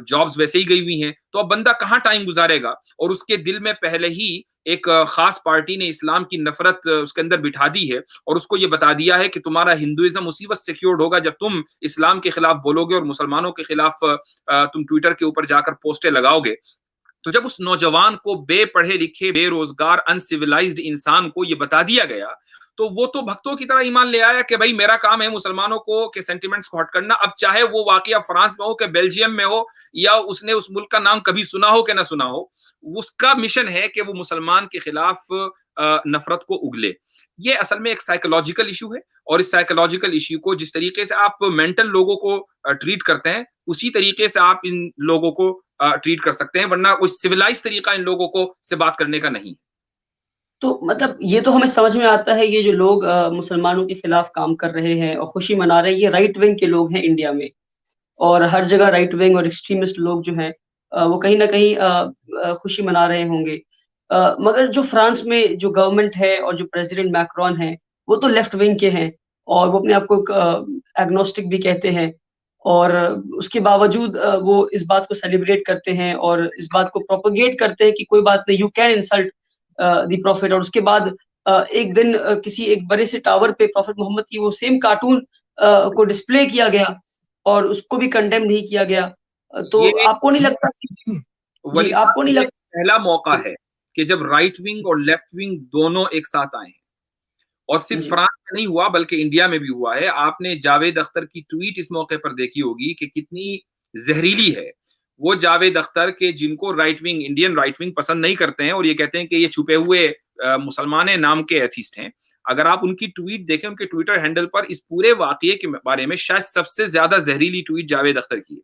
جابز ویسے ہی گئی ہوئی ہیں، تو اب بندہ کہاں ٹائم گزارے گا؟ اور اس کے دل میں پہلے ہی ایک خاص پارٹی نے اسلام کی نفرت اس کے اندر بٹھا دی ہے، اور اس کو یہ بتا دیا ہے کہ تمہارا ہندوازم اسی وقت سیکیورڈ ہوگا جب تم اسلام کے خلاف بولو گے اور مسلمانوں کے خلاف تم ٹویٹر کے اوپر جا کر پوسٹیں لگاؤ گے. تو جب اس نوجوان کو، بے پڑھے لکھے، بے روزگار، انسیولائزڈ انسان کو یہ بتا دیا گیا، تو وہ تو بھکتوں کی طرح ایمان لے آیا کہ بھائی میرا کام ہے مسلمانوں کو کے سینٹیمنٹس کو ہٹ کرنا. اب چاہے وہ واقعہ فرانس میں ہو کہ بیلجیم میں ہو، یا اس نے اس ملک کا نام کبھی سنا ہو کہ نہ سنا ہو، اس کا مشن ہے کہ وہ مسلمان کے خلاف نفرت کو اگلے. یہ اصل میں ایک سائیکولوجیکل ایشو ہے، اور اس سائیکولوجیکل ایشو کو جس طریقے سے آپ مینٹل لوگوں کو ٹریٹ کرتے ہیں، اسی طریقے سے آپ ان لوگوں کو ٹریٹ کر سکتے ہیں، ورنہ کوئی سویلائز طریقہ ان لوگوں کو سے بات کرنے کا نہیں. تو مطلب یہ تو ہمیں سمجھ میں آتا ہے، یہ جو لوگ مسلمانوں کے خلاف کام کر رہے ہیں اور خوشی منا رہے ہیں، یہ رائٹ ونگ کے لوگ ہیں انڈیا میں، اور ہر جگہ رائٹ ونگ اور ایکسٹریمسٹ لوگ جو ہیں وہ کہیں نہ کہیں خوشی منا رہے ہوں گے. مگر جو فرانس میں جو گورنمنٹ ہے اور جو پریزیڈنٹ میکرون ہے، وہ تو لیفٹ ونگ کے ہیں، اور وہ اپنے آپ کو ایگنوسٹک بھی کہتے ہیں، اور اس کے باوجود وہ اس بات کو سیلیبریٹ کرتے ہیں اور اس بات کو پروپیگیٹ کرتے ہیں کہ کوئی بات نہیں، you can insult the prophet. اور اس کے بعد ایک دن کسی ایک بڑے سے ٹاور پہ پروفٹ محمد کی وہ سیم کارٹون کو ڈسپلے کیا گیا اور اس کو بھی کنڈیم نہیں کیا گیا. تو یہ آپ کو نہیں لگتا جی ولی آپ کو صاحب، نہیں یہ لگتا پہلا موقع ہے کہ جب رائٹ ونگ اور لیفٹ ونگ دونوں ایک ساتھ آئے ہیں، اور صرف جی فرانس میں نہیں ہوا بلکہ انڈیا میں بھی ہوا ہے. آپ نے جاوید اختر کی ٹویٹ اس موقع پر دیکھی ہوگی کہ کتنی زہریلی ہے. وہ جاوید اختر کے جن کو right wing, Indian right wing پسند نہیں کرتے ہیں، اور یہ کہتے ہیں کہ یہ چھپے ہوئے مسلمان نام کے ایتھیسٹ ہیں. اگر آپ ان کی ٹویٹ دیکھیں، ان کے ٹویٹر ہینڈل پر اس پورے واقعے کے بارے میں شاید سب سے زیادہ زہریلی ٹویٹ جاوید اختر کی ہے.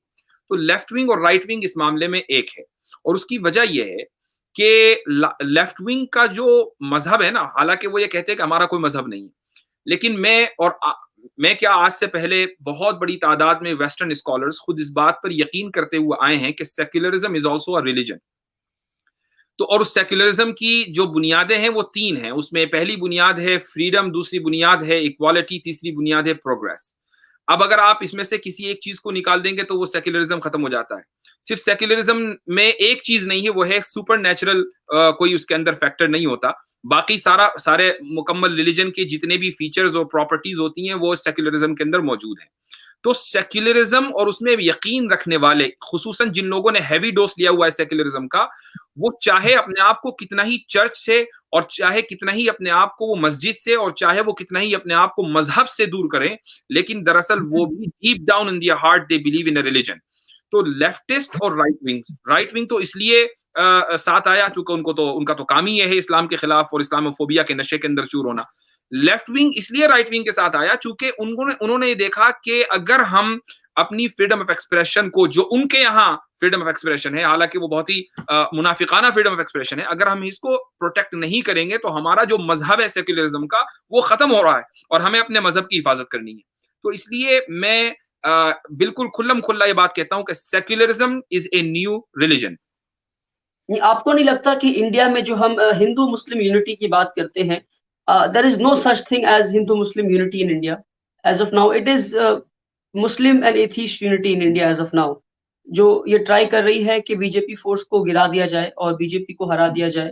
تو لیفٹ ونگ اور رائٹ ونگ اس معاملے میں ایک ہے، اور اس کی وجہ یہ ہے کہ لیفٹ ونگ کا جو مذہب ہے نا، حالانکہ وہ یہ کہتے ہیں کہ ہمارا کوئی مذہب نہیں ہے، لیکن میں کیا آج سے پہلے بہت بڑی تعداد میں ویسٹرن اسکالرز خود اس بات پر یقین کرتے ہوئے آئے ہیں کہ secularism is also a religion. تو اور اس سیکولرزم کی جو بنیادیں ہیں وہ تین ہیں. اس میں پہلی بنیاد ہے فریڈم، دوسری بنیاد ہے ایکوالٹی، تیسری بنیاد ہے پروگریس. اب اگر آپ اس میں سے کسی ایک چیز کو نکال دیں گے تو وہ سیکولرزم ختم ہو جاتا ہے. صرف سیکولرزم میں ایک چیز نہیں ہے، وہ ہے سپر نیچرل، کوئی اس کے اندر فیکٹر نہیں ہوتا. باقی سارے مکمل ریلیجن کے جتنے بھی فیچرز اور پراپرٹیز ہوتی ہیں وہ سیکولرزم کے اندر موجود ہیں. تو سیکولرزم اور اس میں یقین رکھنے والے، خصوصاً جن لوگوں نے ہیوی ڈوز لیا ہوا ہے سیکولرزم کا، وہ چاہے اپنے آپ کو کتنا ہی چرچ سے، اور چاہے کتنا ہی اپنے آپ کو وہ مسجد سے، اور چاہے وہ کتنا ہی اپنے آپ کو مذہب سے دور کریں، لیکن دراصل وہ بھی deep down in their heart they believe in a religion. تو لیفٹسٹ اور رائٹ ونگ تو اس لیے ساتھ آیا چونکہ ان کا تو کام ہی یہ ہے اسلام کے خلاف اور اسلاموفوبیا کے نشے کے اندر چور ہونا. لیفٹ ونگ اس لیے رائٹ ونگ کے ساتھ آیا چونکہ انہوں نے یہ دیکھا کہ اگر ہم اپنی فریڈم آف ایکسپریشن کو، جو ان کے یہاں فریڈم آف ایکسپریشن ہے، حالانکہ وہ بہت ہی منافقانہ فریڈم آف ایکسپریشن ہے، اگر ہم اس کو پروٹیکٹ نہیں کریں گے تو ہمارا جو مذہب ہے سیکولرزم کا وہ ختم ہو رہا ہے، اور ہمیں اپنے مذہب کی حفاظت کرنی ہے. تو اس لیے میں بالکل کھلم کھلا یہ بات کہتا ہوں کہ secularism is a new religion. آپ کو نہیں لگتا کہ انڈیا میں جو ہم ہندو مسلم یونٹی کی بات کرتے ہیں، there is no such thing as Hindu Muslim unity in India as of now. It is Muslim and atheist unity in India as of now. جو یہ ٹرائی کر رہی ہے کہ بی جے پی فورس کو گرا دیا جائے اور بی جے پی کو ہرا دیا جائے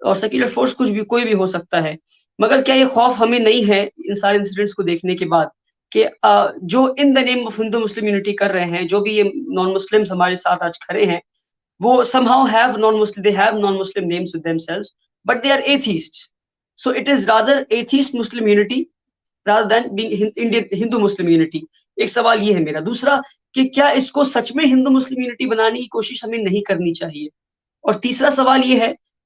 اور سیکولر فورس کچھ بھی کوئی بھی ہو سکتا ہے. مگر کیا یہ خوف ہمیں نہیں ہے ان سارے انسیڈنٹس کو دیکھنے کے بعد کہ جو ان دا name of Hindu Muslim unity کر رہے ہیں، جو بھی یہ نان مسلمس ہمارے ساتھ آج کھڑے ہیں، وہ somehow have non-Muslim names with themselves, but they are atheists. So it is rather atheist Muslim unity rather than being Indian Hindu Muslim unity. ایک سوال یہ ہے میرا. دوسرا کہ کیا اس کو سچ میں ہندو مسلم یونٹی بنانے کی کوشش ہمیں نہیں کرنی چاہیے؟ اور تیسرا سوال یہ ہے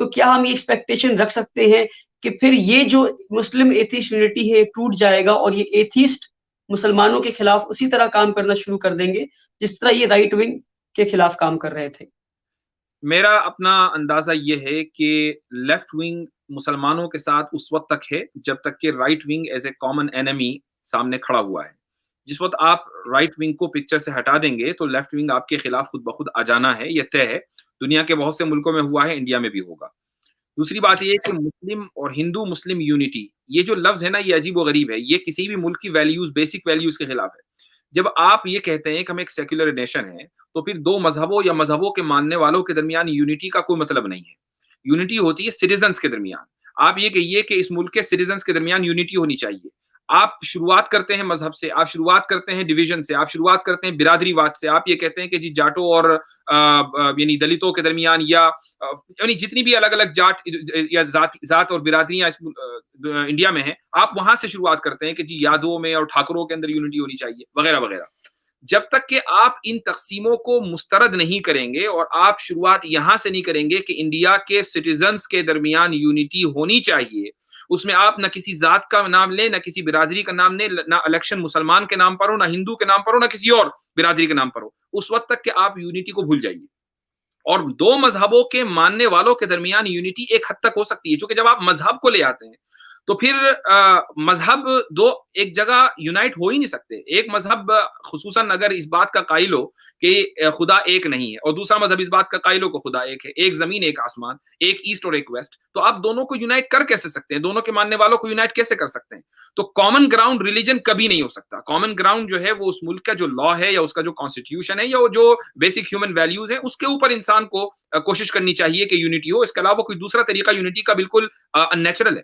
تو کیا ہم یہ ایکسپیکٹیشن رکھ سکتے ہیں کہ پھر یہ جو مسلم ایتھیسٹ یونٹی ہے ٹوٹ جائے گا اور یہ ایتھیسٹ مسلمانوں کے خلاف اسی طرح کام کرنا شروع کر دیں گے جس طرح یہ رائٹ ونگ کے خلاف کام کر رہے تھے؟ میرا اپنا اندازہ یہ ہے کہ لیفٹ ونگ مسلمانوں کے ساتھ اس وقت تک ہے جب تک کہ right wing as a common enemy سامنے کھڑا ہوا ہے. جس وقت آپ رائٹ ونگ کو پکچر سے ہٹا دیں گے تو لیفٹ ونگ آپ کے خلاف خود بخود آ جانا ہے، یہ طے ہے. دنیا کے بہت سے ملکوں میں ہوا ہے، انڈیا میں بھی ہوگا. دوسری بات یہ کہ مسلم اور ہندو مسلم یونٹی، یہ جو لفظ ہے نا، یہ عجیب و غریب ہے. یہ کسی بھی ملک کی ویلیوز، بیسک ویلیوز کے خلاف ہے. جب آپ یہ کہتے ہیں کہ ہم ایک سیکولر نیشن ہیں تو پھر دو مذہبوں یا مذہبوں کے ماننے والوں کے درمیان یونٹی کا کوئی مطلب نہیں ہے. یونٹی ہوتی ہے سٹیزنز کے درمیان. آپ یہ کہیے کہ اس ملک کے سٹیزنز کے درمیان یونٹی ہونی چاہیے. آپ شروعات کرتے ہیں مذہب سے، آپ شروعات کرتے ہیں ڈویژن سے، آپ شروعات کرتے ہیں برادری واد سے. آپ یہ کہتے ہیں کہ جی جاٹوں اور یعنی دلتوں کے درمیان یا یعنی جتنی بھی الگ الگ جاٹ یا ذات اور برادریاں اس انڈیا میں ہیں، آپ وہاں سے شروعات کرتے ہیں کہ جی یادوں میں اور ٹھاکروں کے اندر یونٹی ہونی چاہیے وغیرہ وغیرہ. جب تک کہ آپ ان تقسیموں کو مسترد نہیں کریں گے اور آپ شروعات یہاں سے نہیں کریں گے کہ انڈیا کے سٹیزنز کے درمیان یونٹی ہونی چاہیے، اس میں آپ نہ کسی ذات کا نام لیں، نہ کسی برادری کا نام لیں، نہ الیکشن مسلمان کے نام پر ہو، نہ ہندو کے نام پر ہو، نہ کسی اور برادری کے نام پر ہو، اس وقت تک کہ آپ یونٹی کو بھول جائیے. اور دو مذہبوں کے ماننے والوں کے درمیان یونٹی ایک حد تک ہو سکتی ہے، چونکہ جب آپ مذہب کو لے آتے ہیں تو پھر مذہب دو ایک جگہ یونائٹ ہو ہی نہیں سکتے. ایک مذہب خصوصاً اگر اس بات کا قائل ہو کہ خدا ایک نہیں ہے، اور دوسرا مذہب اس بات کا قائل ہو کہ خدا ایک ہے، ایک زمین ایک آسمان، ایک ایسٹ اور ایک ویسٹ، تو آپ دونوں کو یونائٹ کر کیسے سکتے ہیں؟ دونوں کے ماننے والوں کو یونائٹ کیسے کر سکتے ہیں؟ تو کامن گراؤنڈ ریلیجن کبھی نہیں ہو سکتا. کامن گراؤنڈ جو ہے وہ اس ملک کا جو لا ہے یا اس کا جو کانسٹیٹیوشن ہے یا وہ جو بیسک ہیومن ویلیوز ہیں، اس کے اوپر انسان کو کوشش کرنی چاہیے کہ یونٹی ہو. اس کے علاوہ کوئی دوسرا طریقہ یونٹی کا بالکل ان نیچرل ہے.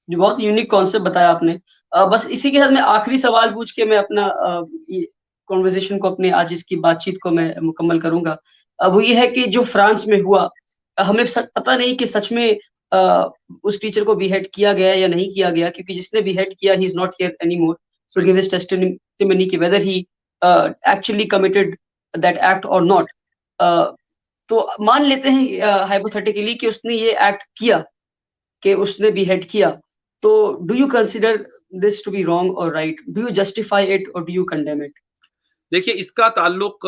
جو بہت یونیک کانسیپٹ بتایا آپ نے. بس اسی کے ساتھ میں آخری سوال پوچھ کے میں اپنا کنورزیشن کو، اپنے آج اس کی بات چیت کو میں مکمل کروں گا. وہ یہ ہے کہ جو فرانس میں ہوا، ہمیں پتہ نہیں کہ سچ میں اس ٹیچر کو بیہیڈ کیا گیا یا نہیں کیا گیا، کیونکہ جس نے بیہیڈ کیا he is not here any more to give his testimony کہ whether he actually committed that act اور ناٹ. تو مان لیتے ہیں ہائپوتھیٹیکلی کہ اس نے یہ ایکٹ کیا، کہ اس نے بیہیڈ کیا، تو do you consider this to be wrong or right? Do you justify it or do you condemn it? دیکھیے، اس کا تعلق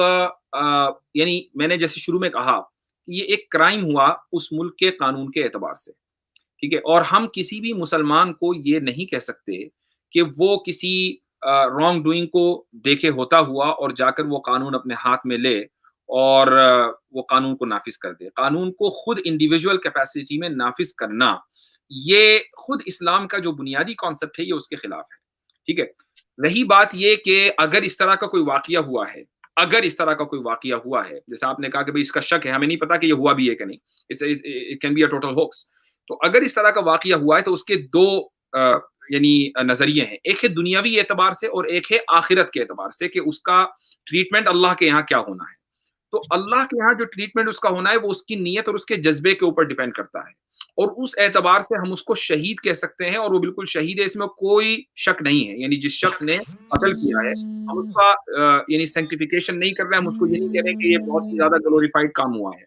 یعنی میں نے جیسے شروع میں کہا کہ یہ ایک کرائم ہوا اس ملک کے قانون کے اعتبار سے، ٹھیک ہے. اور ہم کسی بھی مسلمان کو یہ نہیں کہہ سکتے کہ وہ کسی رانگ ڈوئنگ کو دیکھے ہوتا ہوا اور جا کر وہ قانون اپنے ہاتھ میں لے اور وہ قانون کو نافذ کر دے. قانون کو خود انڈیویجول کیپیسٹی میں نافذ کرنا، یہ خود اسلام کا جو بنیادی کانسیپٹ ہے، یہ اس کے خلاف ہے، ٹھیک ہے. رہی بات یہ کہ اگر اس طرح کا کوئی واقعہ ہوا ہے، جیسا آپ نے کہا کہ بھئی اس کا شک ہے، ہمیں نہیں پتا کہ یہ ہوا بھی ہے کہ نہیں، it can be a total hoax. تو اگر اس طرح کا واقعہ ہوا ہے تو اس کے دو یعنی نظریے ہیں. ایک ہے دنیاوی اعتبار سے اور ایک ہے آخرت کے اعتبار سے کہ اس کا ٹریٹمنٹ اللہ کے یہاں کیا ہونا ہے. تو اللہ کے یہاں جو ٹریٹمنٹ اس کا ہونا ہے وہ اس کی نیت اور اس کے جذبے کے اوپر ڈیپینڈ کرتا ہے، اور اس اعتبار سے ہم اس کو شہید کہہ سکتے ہیں، اور وہ بالکل شہید ہے، اس میں کوئی شک نہیں ہے. یعنی جس شخص نے قتل کیا ہے ہم اس کا یعنی سینکٹیفیکیشن نہیں کر رہے ہیں، ہم اس کو یہ نہیں کہہ رہے کہ یہ بہت ہی زیادہ گلوریفائڈ کام ہوا ہے،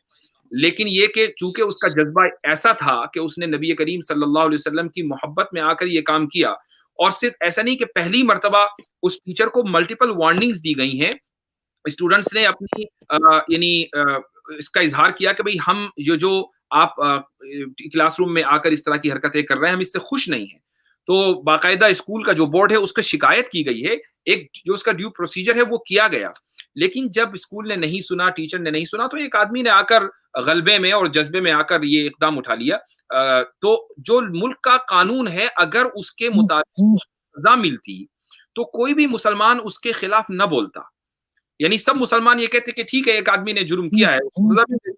لیکن یہ کہ چونکہ اس کا جذبہ ایسا تھا کہ اس نے نبی کریم صلی اللہ علیہ وسلم کی محبت میں آ کر یہ کام کیا. اور صرف ایسا نہیں کہ پہلی مرتبہ اس ٹیچر کو ملٹیپل وارننگز دی گئی ہیں، اسٹوڈنٹس نے اپنی یعنی اس کا اظہار کیا کہ بھئی ہم جو آپ کلاس روم میں آ کر اس طرح کی حرکتیں کر رہے ہیں، ہم اس سے خوش نہیں ہیں. تو باقاعدہ اسکول کا جو بورڈ ہے اس کا شکایت کی گئی ہے، ایک جو اس کا ڈیو پروسیجر ہے وہ کیا گیا. لیکن جب اسکول نے نہیں سنا، ٹیچر نے نہیں سنا، تو ایک آدمی نے آ کر غلبے میں اور جذبے میں آ کر یہ اقدام اٹھا لیا. تو جو ملک کا قانون ہے، اگر اس کے مطابق سزا ملتی تو کوئی بھی مسلمان اس کے خلاف نہ بولتا. یعنی سب مسلمان یہ کہتے کہ ٹھیک ہے ایک آدمی نے جرم کیا ہے، سزا ملتی.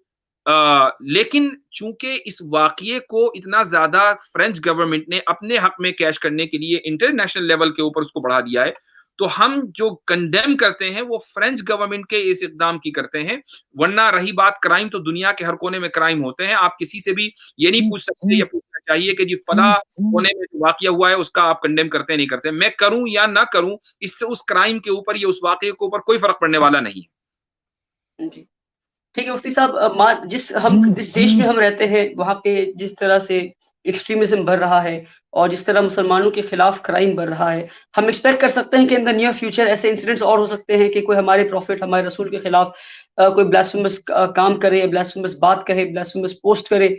لیکن چونکہ اس واقعے کو اتنا زیادہ فرینچ گورنمنٹ نے اپنے حق میں کیش کرنے کے لیے انٹرنیشنل لیول کے اوپر اس کو بڑھا دیا ہے، تو ہم جو کنڈیم کرتے ہیں وہ فرینچ گورنمنٹ کے اس اقدام کی کرتے ہیں. ورنہ رہی بات کرائم، تو دنیا کے ہر کونے میں کرائم ہوتے ہیں. آپ کسی سے بھی یہ نہیں پوچھ سکتے یا پوچھنا چاہیے کہ جی فلاں کونے میں جو واقعہ ہوا ہے اس کا آپ کنڈیم کرتے نہیں کرتے. میں کروں یا نہ کروں، اس سے اس کرائم کے اوپر یا اس واقعے کے اوپر کوئی فرق پڑنے والا نہیں ہے. ٹھیک ہے مفتی صاحب، جس دیش میں ہم رہتے ہیں وہاں پہ جس طرح سے ایکسٹریمزم بڑھ رہا ہے اور جس طرح مسلمانوں کے خلاف کرائم بڑھ رہا ہے، ہم ایکسپیکٹ کر سکتے ہیں کہ ان دا نیئر فیوچر ایسے انسیڈنٹس اور ہو سکتے ہیں کہ کوئی ہمارے پروفٹ، ہمارے رسول کے خلاف کوئی بلاسفیمس کام کرے، بلاسفیمس بات کہے، بلاسفیمس پوسٹ کرے.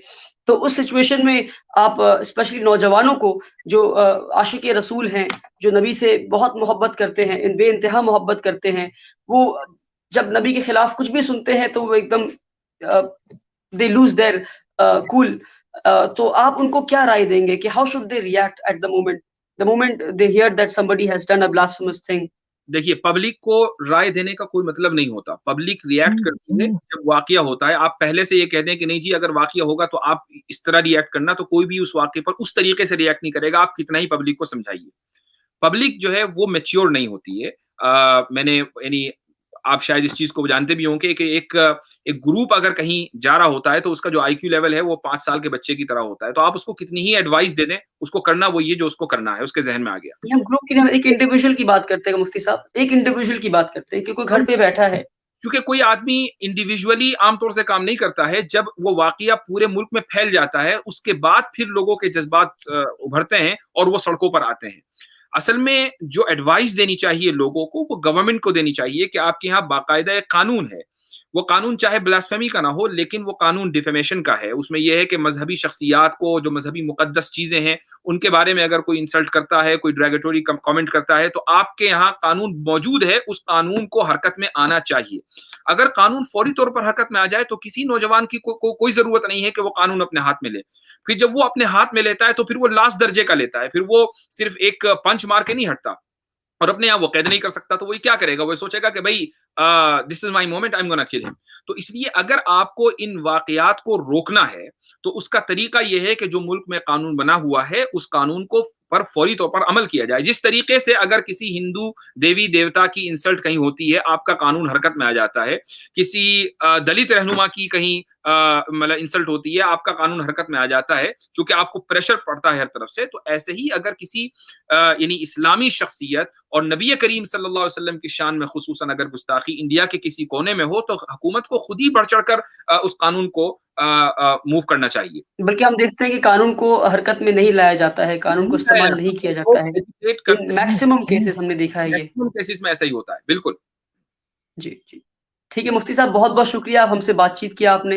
تو اس سچویشن میں آپ اسپیشلی نوجوانوں کو جو عاشق رسول ہیں، جو نبی سے بہت محبت کرتے ہیں، بے انتہا محبت کرتے ہیں، وہ جب نبی کے خلاف کچھ بھی سنتے ہیں تو وہ ایک دم دے لوز دیر کول. تو آپ ان کو کیا رائے دیں گے کہ how should they react at the moment they hear that somebody has done a blasphemous thing? دیکھیے پبلک کو رائے دینے کا کوئی مطلب نہیں ہوتا. پبلک ریئیکٹ کرتی ہے جب واقعہ ہوتا ہے. آپ پہلے سے یہ کہہ دیں کہ نہیں جی اگر واقعہ ہوگا تو آپ اس طرح ریئیکٹ کرنا, تو کوئی بھی اس واقعے پر اس طریقے سے ریئیکٹ نہیں کرے گا, آپ کتنا ہی پبلک کو سمجھائیے. پبلک جو ہے وہ میچیور نہیں ہوتی ہے. میں نے یعنی آپ شاید اس چیز کو جانتے بھی ہوں کہ ایک گروپ اگر کہیں جا رہا ہوتا ہے تو اس کا جو آئی کیو لیول ہے وہ 5 سال کے بچے کی طرح ہوتا ہے. تو آپ اس کو کتنی ہی ایڈوائس دے دیں, اس کو کرنا وہی ہے جو اس کو کرنا ہے, اس کے ذہن میں آ گیا. ہم گروپ کی ایک انڈیویجول کی بات کرتے ہیں مفتی صاحب, ایک انڈیویجول کی بات کرتے ہیں کہ کوئی گھر پہ بیٹھا ہے. کیونکہ کوئی آدمی انڈیویجولی عام طور سے کام نہیں کرتا ہے. جب وہ واقعہ پورے ملک میں پھیل جاتا ہے اس کے بعد پھر لوگوں کے جذبات ابھرتے ہیں اور وہ سڑکوں پر آتے ہیں. اصل میں جو ایڈوائس دینی چاہیے لوگوں کو وہ گورنمنٹ کو دینی چاہیے کہ آپ کے یہاں باقاعدہ ایک قانون ہے. وہ قانون چاہے بلاسفیمی کا نہ ہو لیکن وہ قانون ڈیفیمیشن کا ہے. اس میں یہ ہے کہ مذہبی شخصیات کو, جو مذہبی مقدس چیزیں ہیں ان کے بارے میں اگر کوئی انسلٹ کرتا ہے, کوئی ڈریگیٹوری کامنٹ کرتا ہے, تو آپ کے یہاں قانون موجود ہے, اس قانون کو حرکت میں آنا چاہیے. اگر قانون فوری طور پر حرکت میں آ جائے تو کسی نوجوان کی کوئی ضرورت نہیں ہے کہ وہ قانون اپنے ہاتھ میں لے. پھر جب وہ اپنے ہاتھ میں لیتا ہے تو پھر وہ لاسٹ درجے کا لیتا ہے. پھر وہ صرف ایک پنچ مار کے نہیں ہٹتا اور اپنے یہاں وہ قید نہیں کر سکتا. تو وہ کیا کرے گا, وہ سوچے گا کہ بھائی دس از مائی مومنٹ, آئی ایم گونا کل ہم. تو اس لیے اگر آپ کو ان واقعات کو روکنا ہے تو اس کا طریقہ یہ ہے کہ جو ملک میں قانون بنا ہوا ہے اس قانون کو پر فوری طور پر عمل کیا جائے. جس طریقے سے اگر کسی ہندو دیوی دیوتا کی انسلٹ کہیں ہوتی ہے آپ کا قانون حرکت میں آ جاتا ہے, کسی دلت رہنما کی کہیں مطلب انسلٹ ہوتی ہے آپ کا قانون حرکت میں آ جاتا ہے, کیونکہ آپ کو پریشر پڑتا ہے ہر طرف سے. تو ایسے ہی اگر کسی یعنی اسلامی شخصیت اور نبی کریم صلی اللہ علیہ وسلم کی شان میں خصوصاً اگر گستاخی انڈیا کے کسی کونے میں ہو تو حکومت کو خود ہی بڑھ چڑھ کر اس قانون کو موو کرنا چاہیے. بلکہ ہم دیکھتے ہیں کہ قانون کو حرکت میں نہیں لایا جاتا ہے, قانون کو استعمال نہیں کیا جاتا ہے. میکسیمم کیسز ہم نے دیکھا ہے, یہ میکسیمم کیسز میں ایسا ہی ہوتا ہے. بالکل جی جی ٹھیک ہے مفتی صاحب, بہت بہت شکریہ, آپ ہم سے بات چیت کیا آپ نے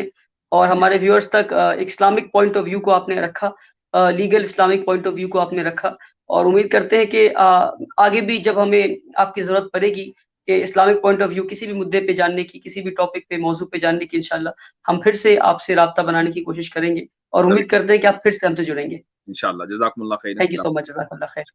اور ہمارے ویورز تک ایک اسلامک پوائنٹ آف ویو کو آپ نے رکھا, legal Islamic point of view کو آپ نے رکھا. اور امید کرتے ہیں کہ آگے بھی جب ہمیں آپ کی ضرورت پڑے گی کہ اسلامک پوائنٹ آف ویو کسی بھی مدعے پہ جاننے کی, کسی بھی ٹاپک پہ, موضوع پہ جاننے کی, انشاءاللہ ہم پھر سے آپ سے رابطہ بنانے کی کوشش کریں گے اور امید کرتے ہیں کہ آپ پھر سے ہم سے جڑیں گے. انشاءاللہ. جزاکم اللہ خیر. تھینک یو سو مچ, جزاک اللہ خیر.